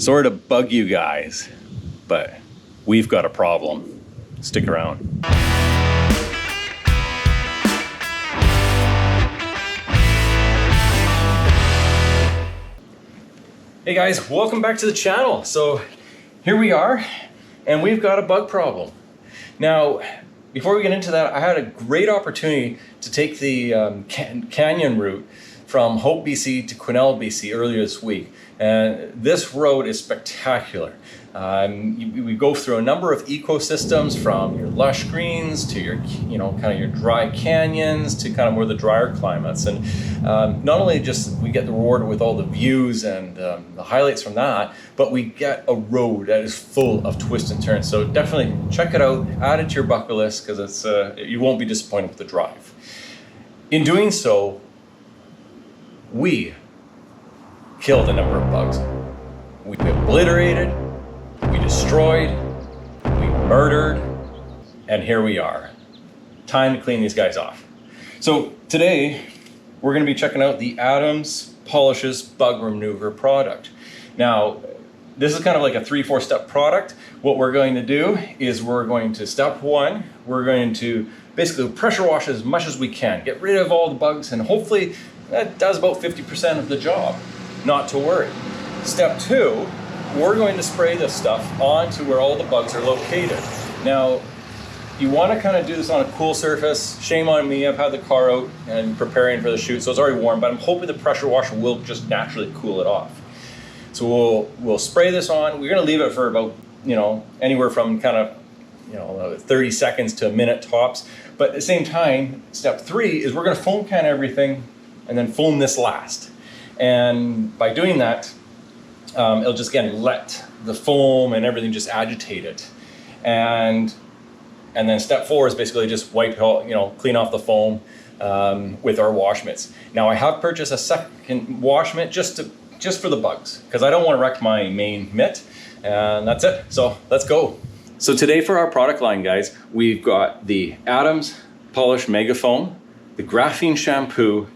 Sorry to bug you guys, but we've got a problem. Stick around. Hey guys, welcome back to the channel. So here we are, and we've got a bug problem. Now, before we get into that, I had a great opportunity to take the canyon route from Hope, BC to Quesnel, BC earlier this week. And this road is spectacular. We go through a number of ecosystems, from your lush greens to your, kind of your dry canyons to kind of more the drier climates. And not only just we get rewarded with all the views and the highlights from that, but we get a road that is full of twists and turns. So definitely check it out, add it to your bucket list, because it's you won't be disappointed with the drive. In doing so, we killed a number of bugs. We obliterated, we destroyed, we murdered, and here we are. Time to clean these guys off. So today, we're gonna be checking out the Adams Polishes Bug Remover product. Now, this is kind of like a 3-4 step product. What we're going to do is we're going to, step one, we're going to basically pressure wash as much as we can, get rid of all the bugs, and hopefully that does about 50% of the job. Not to worry. Step two, we're going to spray this stuff onto where all the bugs are located. Now, you want to kind of do this on a cool surface. Shame on me, I've had the car out and preparing for the shoot, so it's already warm, but I'm hoping the pressure washer will just naturally cool it off. So we'll spray this on. We're going to leave it for about, anywhere from kind of 30 seconds to a minute tops. But at the same time, step three is we're going to foam can everything and then foam this last. And by doing that, it'll just, again, let the foam and everything just agitate it. And then step four is basically just wipe all, clean off the foam with our wash mitts. Now, I have purchased a second wash mitt just for the bugs, because I don't want to wreck my main mitt. And that's it. So let's go. So today for our product line, guys, we've got the Adams Polish Mega Foam, the graphene shampoo,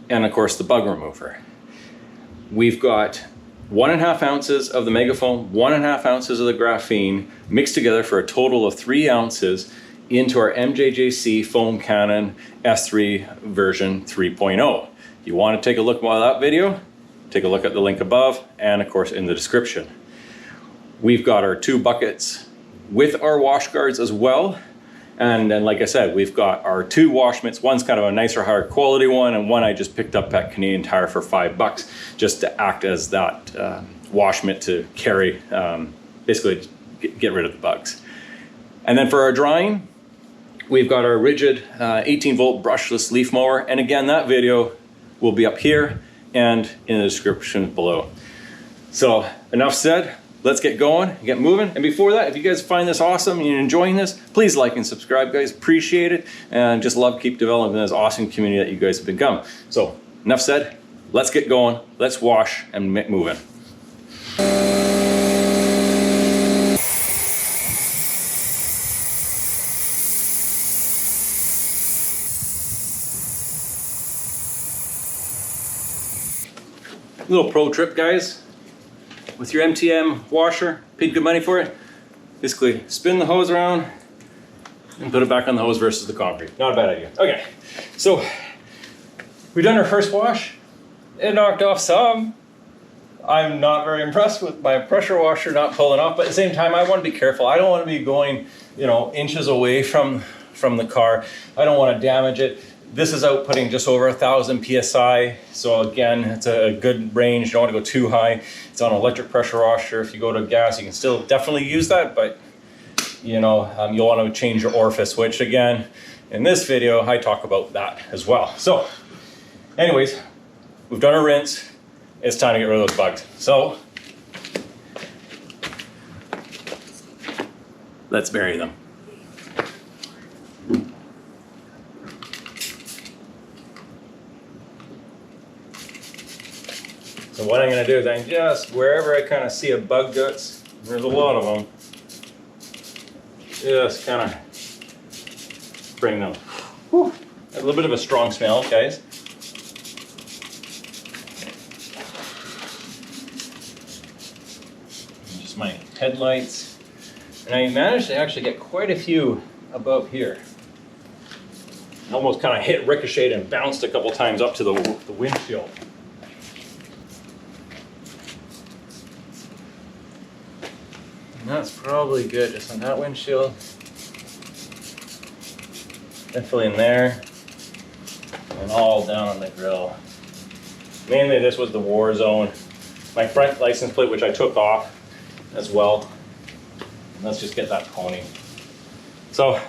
and of course the bug remover. We've got 1.5 ounces of the Mega Foam, 1.5 ounces of the graphene mixed together for a total of 3 ounces into our MJJC Foam Cannon S3 version 3.0. If you want to take a look at that video, take a look at the link above and of course in the description. We've got our 2 buckets with our wash guards as well. And then, like I said, we've got our 2 wash mitts. One's kind of a nicer, higher quality one, and one I just picked up at Canadian Tire for $5, just to act as that wash mitt to carry, basically get rid of the bugs. And then for our drying, we've got our rigid 18-volt brushless leaf mower. And again, that video will be up here and in the description below. So enough said. Let's get going, get moving. And before that, if you guys find this awesome and you're enjoying this, please like and subscribe, guys. Appreciate it. And just love keep developing this awesome community that you guys have become. So enough said, let's get going. Let's wash and get moving. Little pro trip, guys. With your MTM washer, paid good money for it. Basically, spin the hose around and put it back on the hose versus the concrete. Not a bad idea. Okay, so we've done our first wash. It knocked off some. I'm not very impressed with my pressure washer not pulling off, but at the same time, I want to be careful. I don't want to be going, inches away from the car. I don't want to damage it. This is outputting just over 1,000 PSI. So again, it's a good range. You don't want to go too high. It's on an electric pressure washer. If you go to gas, you can still definitely use that, but you'll want to change your orifice, which again, in this video, I talk about that as well. So anyways, we've done our rinse. It's time to get rid of those bugs. So let's bury them. So what I'm going to do is I just, wherever I kind of see a bug guts, there's a lot of them, just kind of bring them. Whew. A little bit of a strong smell, guys. just my headlights. And I managed to actually get quite a few above here. Almost kind of hit, ricocheted, and bounced a couple times up to the windshield. And that's probably good, just on that windshield. Definitely in there. And all down on the grill. Mainly this was the war zone. My front license plate, which I took off as well. And let's just get that pony. So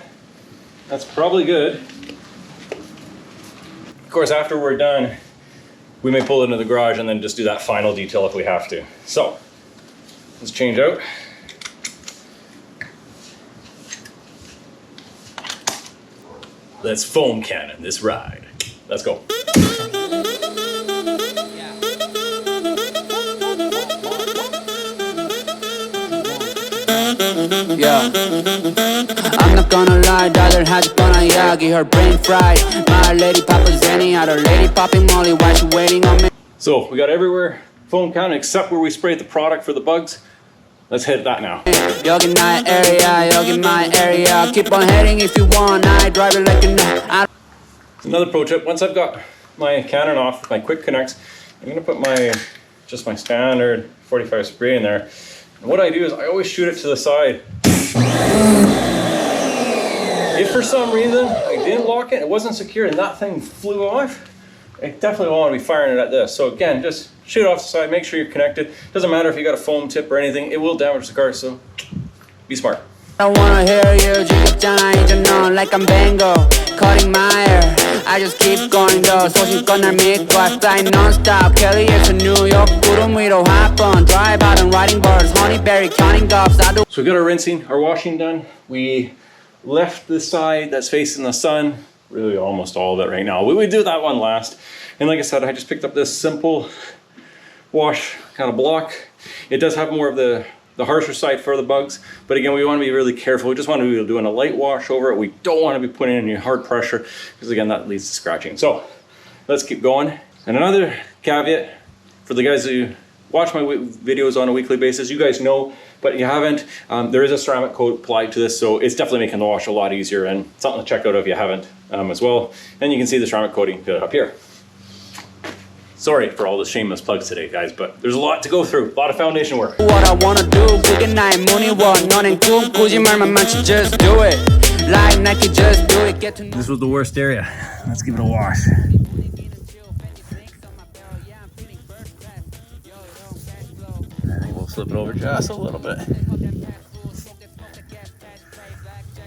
that's probably good. Of course, after we're done, we may pull it into the garage and then just do that final detail if we have to. So let's change out. Let's foam cannon this ride. Let's go. Yeah, I'm not gonna lie, daughter has gonna yagi, her brain fried. My lady Papa Zenny, other lady popping Molly, why she waiting on me? So we got everywhere foam cannon except where we sprayed the product for the bugs. Let's hit that now. Yogin my area, yogin my area. Keep on heading if you want, I drive it like a Another pro tip, once I've got my cannon off, my quick connects, I'm gonna put just my standard 45 spray in there. And what I do is I always shoot it to the side. If for some reason I didn't lock it, it wasn't secure, and that thing flew off, I definitely won't want to be firing it at this. So again, just shoot it off the side, make sure you're connected. Doesn't matter if you got a foam tip or anything, it will damage the car, so be smart. I wanna hear you, you know, like I'm Bango, cutting my hair. I just keep going though, so she's gonna make us fly non-stop. Kelly is to New York, 구름 위로 hop on, drive out and riding birds, honeyberry counting doves. So we got our rinsing, our washing done. We left the side that's facing the sun, really almost all of it right now. We would do that one last. And like I said, I just picked up this simple wash kind of block. It does have more of the harsher side for the bugs, but again, we want to be really careful. We just want to be doing a light wash over it. We don't want to be putting any hard pressure because again, that leads to scratching. So let's keep going. And another caveat for the guys who watch my videos on a weekly basis, you guys know, but you haven't, there is a ceramic coat applied to this, so it's definitely making the wash a lot easier and something to check out if you haven't as well. And you can see the ceramic coating up here. Sorry for all the shameless plugs today, guys, but there's a lot to go through, a lot of foundation work. What I wanna do, good night, money, what, not in cool, just do it. Like Nike, just do it, get to know. This was the worst area. Let's give it a wash. I think we'll flip it over just a little bit.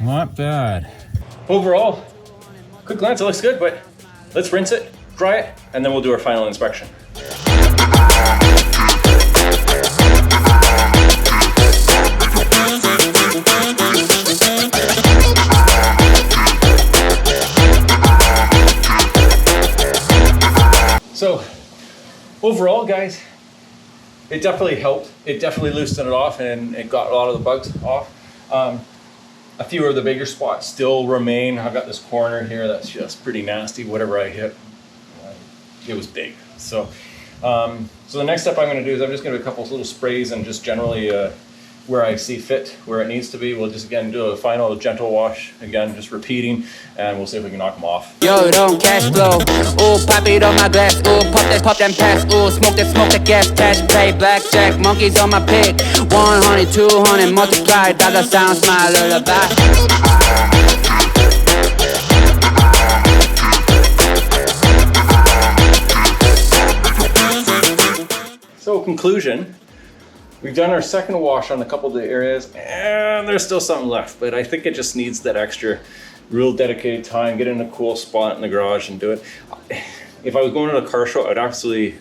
Not bad. Overall, quick glance, it looks good, but let's rinse it, dry it, and then we'll do our final inspection. So overall, guys, it definitely helped. It definitely loosened it off and it got a lot of the bugs off. A few of the bigger spots still remain. I've got this corner here that's just pretty nasty. Whatever I hit, it was big. So so the next step I'm going to do is I'm just going to do a couple of little sprays and just generally where I see fit, where it needs to be. We'll just again do a final gentle wash, again just repeating, and we'll see if we can knock them off. Yo, don't cash flow. Ooh, pop it on my glass. Ooh, pop that pass. Ooh, smoke that gas. Cash play, blackjack, monkeys on my pick. 100, 200, multiply. Dollar sounds my lullaby. So conclusion, we've done our second wash on a couple of the areas and there's still something left, but I think it just needs that extra real dedicated time, get in a cool spot in the garage and do it. If I was going to a car show, I'd absolutely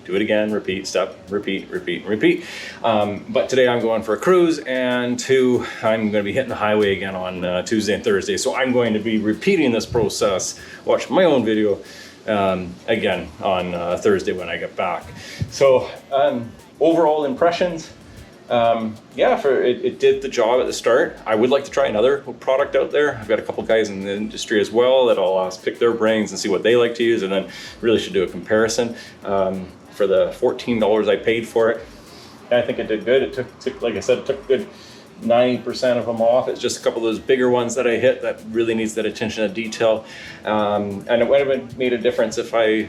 do it again, repeat, step, repeat, repeat, repeat. But today I'm going for a cruise, and I'm going to be hitting the highway again on Tuesday and Thursday. So I'm going to be repeating this process, watch my own video again on Thursday when I get back. So overall impressions, yeah, it did the job at the start. I would like to try another product out there. I've got a couple guys in the industry as well that I'll pick their brains and see what they like to use, and then really should do a comparison. For the $14 I paid for it, I think it did good. It took like I said, it took good 90% of them off. It's just a couple of those bigger ones that I hit that really needs that attention to detail. And it would have made a difference if I,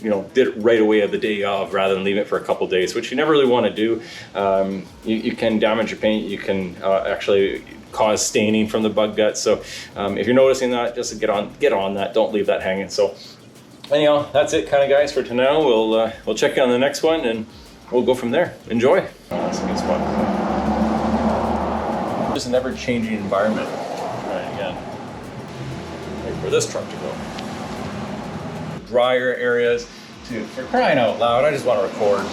did it right away the day of rather than leave it for a couple days, which you never really want to do. You can damage your paint. You can actually cause staining from the bug guts. So if you're noticing that, just get on that. Don't leave that hanging. So anyhow, that's it kind of guys for tonight. We'll check you on the next one and we'll go from there. Enjoy. Oh, that's a good spot. Just an ever-changing environment. Right, again. Wait for this truck to go. Drier areas, for crying out loud, I just want to record.